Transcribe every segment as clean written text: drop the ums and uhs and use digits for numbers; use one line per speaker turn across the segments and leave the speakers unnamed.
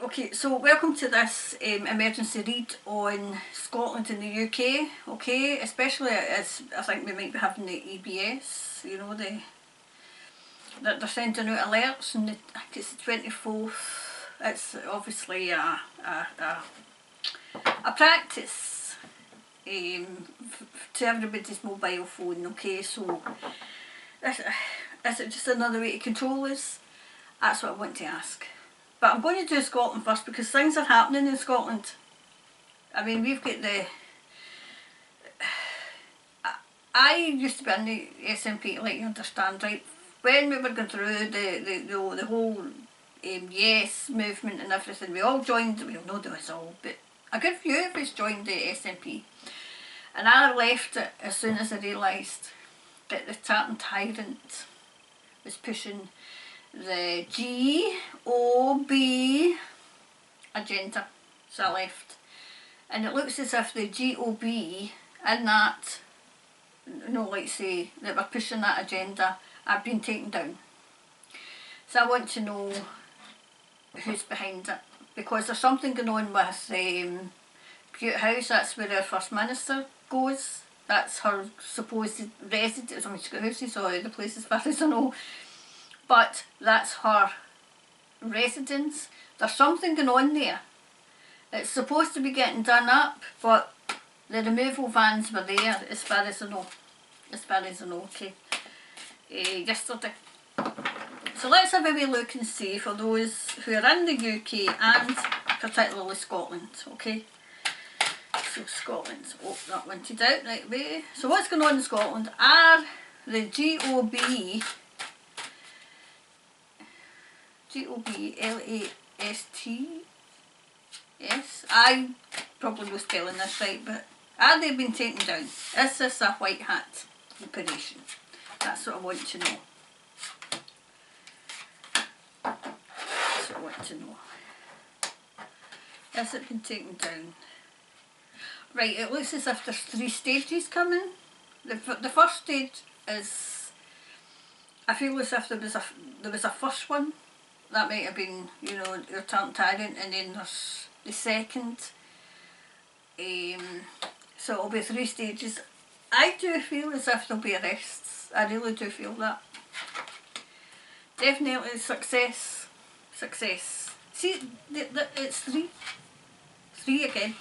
Okay, so welcome to this emergency read on Scotland and the UK, okay, especially as I think we might be having the EBS, you know, they're sending out alerts, and I think it's the 24th. It's obviously a practice to everybody's mobile phone, okay, so is it just another way to control us? That's what I want to ask. But I'm going to do Scotland first because things are happening in Scotland. I mean, we've got I used to be in the SNP, like you understand, right? When we were going through the whole Yes movement and everything, we all joined, we don't know us all, but a good few of us joined the SNP. And I left it as soon as I realised that the tartan tyrant was pushing the GOB agenda, so I left. And it looks as if the GOB in that, like say, that we're pushing that agenda, have been taken down. So I want to know who's behind it, because there's something going on with Bute House. That's where our First Minister goes. That's her supposed residence. I mean, she's got houses all over the place as far as I know. But that's her residence. There's something going on there. It's supposed to be getting done up, but the removal vans were there as far as I know. As far as I know, okay. Yesterday. So let's have a wee look and see for those who are in the UK and particularly Scotland, okay. So Scotland, oh, that wanted out right away. So what's going on in Scotland are the GOB LAST, I probably was spelling this right, but are they being taken down? Is this a white hat operation? That's what I want to know. That's what I want to know. Has it been taken down? Right, it looks as if there's 3 stages coming. The first stage is, I feel as if there was a first one. That might have been, you know, your tartan tyrant, and then there's the second. So it'll be 3 stages. I do feel as if there'll be arrests. I really do feel that. Definitely success. Success. See, it's 3. 3 again.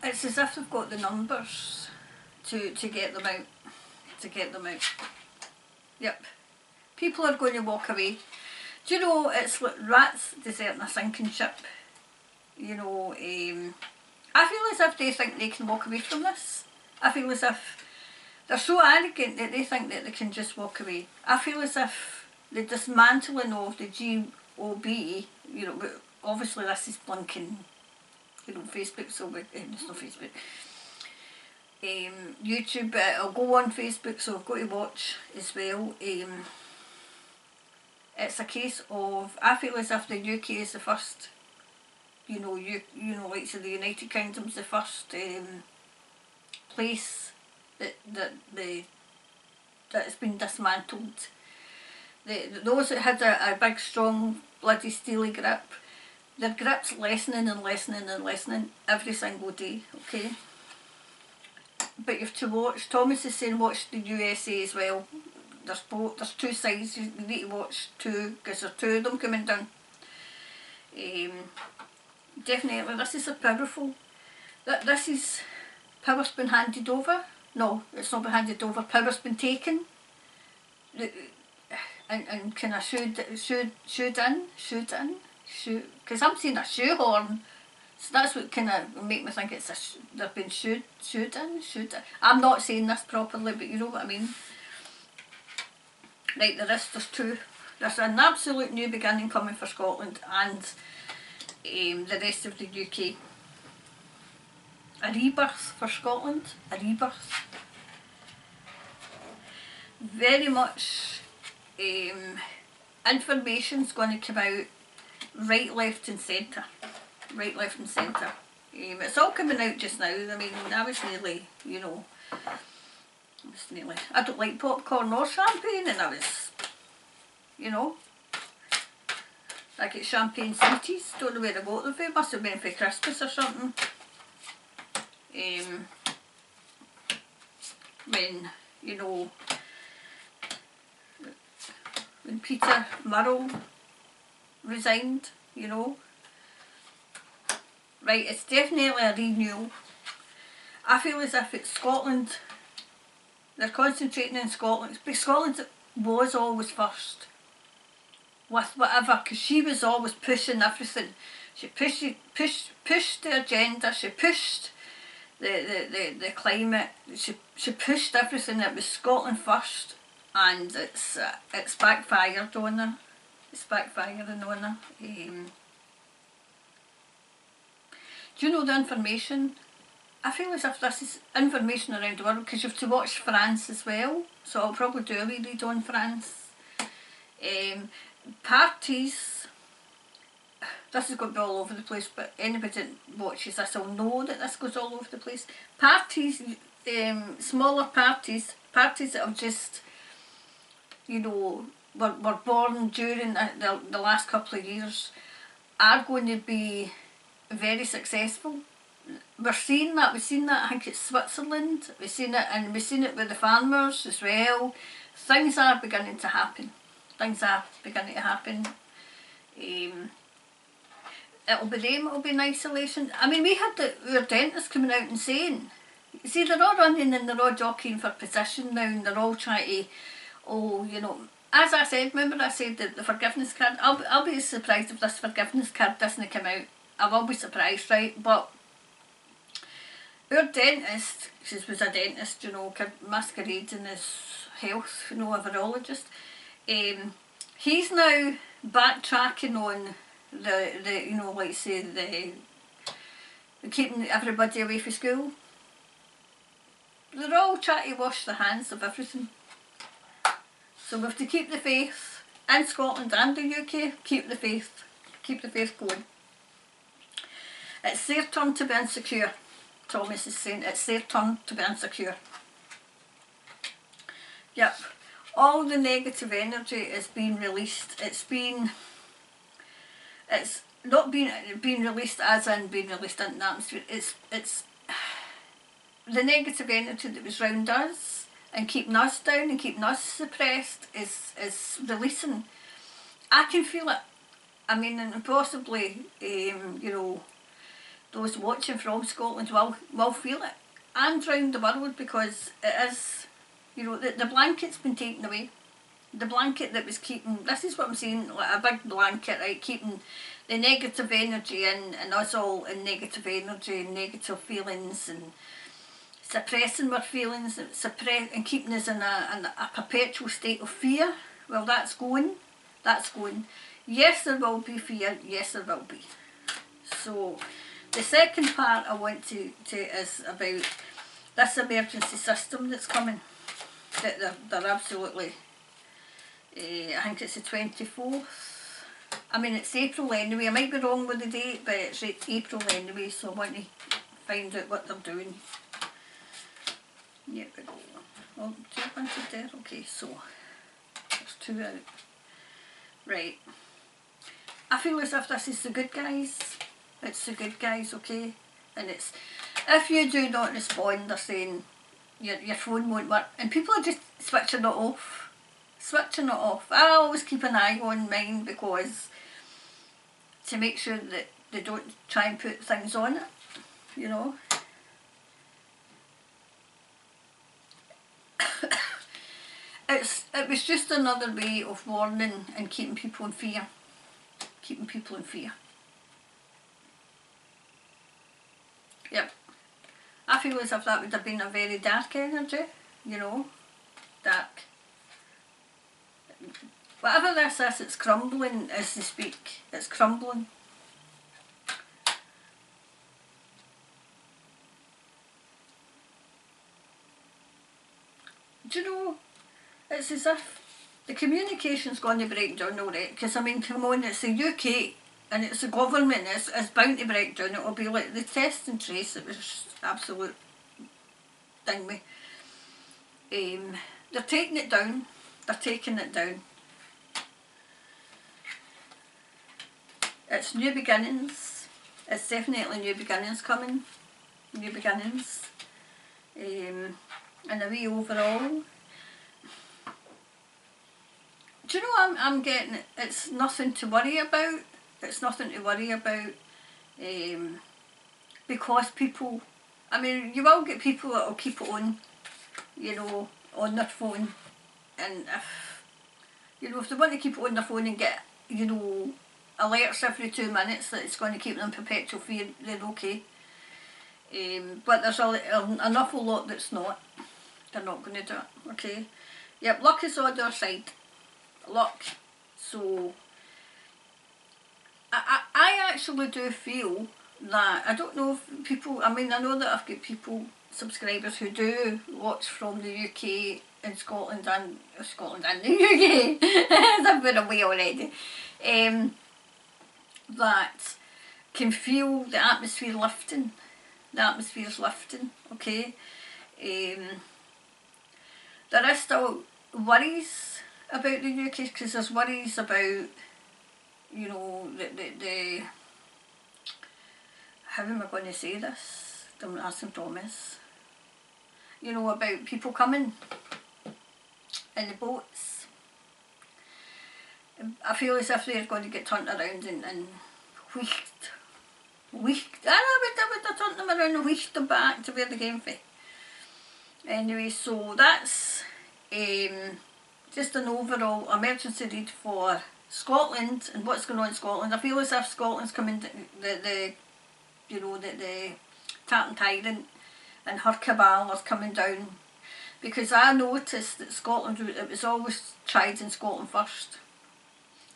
It's as if they've got the numbers to get them out. To get them out. Yep. People are going to walk away. Do you know, it's like rats deserting a sinking ship. You know, I feel as if they think they can walk away from this. I feel as if they're so arrogant that they think that they can just walk away. I feel as if the dismantling of the GOB, you know, obviously this is blinking, you know, Facebook, so it's not Facebook. YouTube, I'll go on Facebook, so I've got to watch as well. It's a case of, I feel as if the UK is the first, you know, like so the United Kingdom's the first place that it's been dismantled. Those that had a big, strong, bloody steely grip, their grip's lessening and lessening and lessening every single day, okay? But you have to watch, Thomas is saying watch the USA as well. There's 2 sides, you need to watch 2, because there's 2 of them coming down. Definitely, this is a powerful, this is, power's been handed over. No, it's not been handed over, power's been taken. And kind of shooed in, because I'm seeing a shoehorn. So that's what kind of make me think it's they've been shooed in. I'm not saying this properly, but you know what I mean. Right, there's 2. There's an absolute new beginning coming for Scotland and the rest of the UK. A rebirth for Scotland, a rebirth. Very much information's going to come out right, left and centre. Right, left and centre. It's all coming out just now. I mean, I was nearly, you know, I was definitely. I don't like popcorn or champagne, and I was, you know, I get champagne sweeties, don't know where I got them from, must have been for Christmas or something. When, you know, when Peter Murrell resigned, you know. Right, it's definitely a renewal. I feel as if it's Scotland, they're concentrating in Scotland, but Scotland was always first. With whatever, because she was always pushing everything. She pushed the agenda, she pushed the climate, she pushed everything. It was Scotland first, and it's backfired on her. It's backfiring on her. Do you know the information? I feel as if this is information around the world, because you have to watch France as well, so I'll probably do a wee read on France. Parties, this is going to be all over the place, but anybody that watches this will know that this goes all over the place. Parties, smaller parties that have just, you know, were born during the last couple of years, are going to be very successful. We're seeing that, we've seen that, I think it's Switzerland, we've seen it, and we've seen it with the farmers as well. Things are beginning to happen. Things are beginning to happen. It'll be them, it'll be in isolation. I mean, we had our dentist coming out and saying, you see, they're all running and they're all jockeying for position now, and they're all trying to, oh, you know, as I said, remember I said that the forgiveness card, I'll be surprised if this forgiveness card doesn't come out. I will be surprised, right? But our dentist, he was a dentist, you know, masquerading as health, you know, a virologist. He's now backtracking on the you know, like say the keeping everybody away from school. They're all trying to wash their hands of everything. So we have to keep the faith in Scotland and the UK. Keep the faith going. It's their turn to be insecure. Thomas is saying it's their turn to be insecure. Yep. All the negative energy is being released. It's not being released as in being released into the atmosphere. It's the negative energy that was round us and keeping us down and keeping us suppressed is releasing. I can feel it. I mean, and possibly you know, those watching from Scotland will feel it, and round the world, because it is, you know, the blanket's been taken away. The blanket that was keeping, this is what I'm saying, like a big blanket, right, keeping the negative energy in, and us all in negative energy and negative feelings, and suppressing our feelings, and keeping us in a perpetual state of fear. Well, that's going. Yes, there will be fear, yes there will be. So the second part I want to is about this emergency system that's coming, that they're absolutely, I think it's the 24th. I mean, it's April anyway. I might be wrong with the date, but it's April anyway, so I want to find out what they're doing. Yep, we go. Oh, 2 bunches there. Okay, so there's 2 out. Right. I feel as if this is the good guys. It's the good guys, okay? And it's, if you do not respond, they're saying your phone won't work, and people are just switching it off. I always keep an eye on mine, because to make sure that they don't try and put things on it, you know. It was just another way of warning and keeping people in fear. Yep. I feel as if that would have been a very dark energy, you know, dark. Whatever this is, it's crumbling as they speak. It's crumbling. Do you know, it's as if the communication's going to break down already, because I mean, come on, it's the UK and it's the government, it's bound to break down. It'll be like the test and trace, it was absolute thingy. They're taking it down. They're taking it down. It's new beginnings. It's definitely new beginnings coming. New beginnings. And a wee overall. Do you know I'm getting? It's nothing to worry about. It's nothing to worry about. Because people, I mean, you will get people that will keep it on, you know, on their phone. And if, you know, if they want to keep it on their phone and get, you know, alerts every 2 minutes that it's going to keep them in perpetual fear, then okay. But there's an awful lot that's not. They're not going to do it, okay. Yep, luck is on their side. Luck. So, I actually do feel that, I don't know if people, I mean, I know that I've got people, subscribers who do watch from the UK and Scotland and the UK. I've been away already. That can feel the atmosphere lifting. The atmosphere's lifting, okay. There is still worries about the UK because there's worries about, you know, the how am I going to say this? Don't ask and promise. You know, about people coming in the boats. I feel as if they're going to get turned around and wheeked. I would have turned them around and wheeked them back to where they came from. Anyway, so that's just an overall emergency read for Scotland and what's going on in Scotland. I feel as if Scotland's coming, the Tartan Tyrant and her cabal are coming down, because I noticed that Scotland, it was always tried in Scotland first.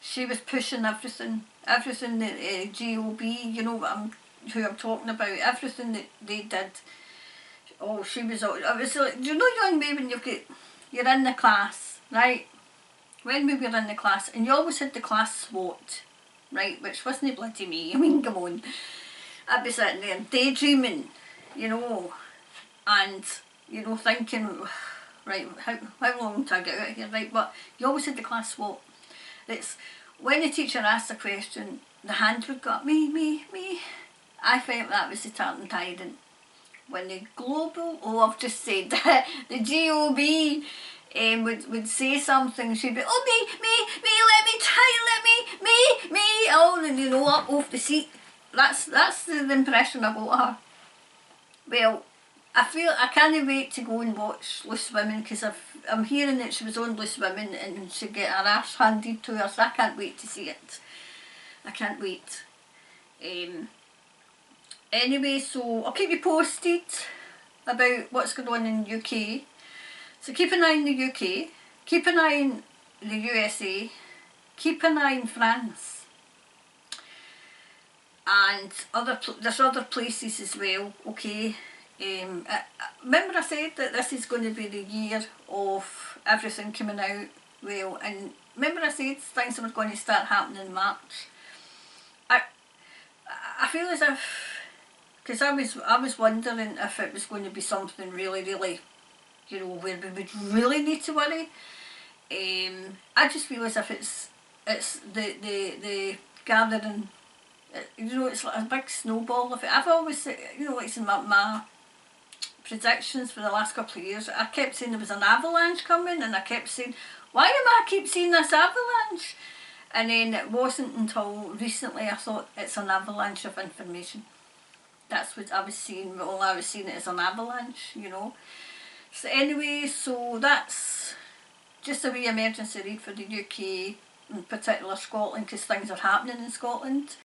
She was pushing everything that GOB, you know who I'm talking about, everything that they did. Oh, she was, it was like, you know, young me when you're in the class, right? When we were in the class, and you always had the class SWOT, right, which wasn't bloody me, I mean, come on. I'd be sitting there daydreaming, you know, and, you know, thinking, right, how long till I get out of here, right? But you always had the class SWOT. It's when the teacher asked a question, the hand would go up, me. I felt that was the Tartan Tyrant. When the global, I've just said that, the GOB would say something, she'd be, oh, me, let me try, me, oh, and you know, up off the seat. That's the impression I got of her. Well, I can't wait to go and watch Loose Women, because I'm hearing that she was on Loose Women and she'd get her ass handed to her, so I can't wait to see it. I can't wait. Anyway, so I'll keep you posted about what's going on in the UK. So keep an eye on the UK, keep an eye on the USA, keep an eye on France. And there's other places as well, okay. Remember I said that this is going to be the year of everything coming out, well, and remember I said things were going to start happening in March. I feel as if, because I was wondering if it was going to be something really, you know, where we would really need to worry. I just feel as if it's the gathering. You know, it's like a big snowball effect. I've always, you know, like in my predictions for the last couple of years, I kept saying there was an avalanche coming, and I kept saying, why am I keep seeing this avalanche? And then it wasn't until recently I thought it's an avalanche of information. That's what I was seeing. All I was seeing it as an avalanche, you know. So anyway, so that's just a wee emergency read for the UK, in particular Scotland, because things are happening in Scotland.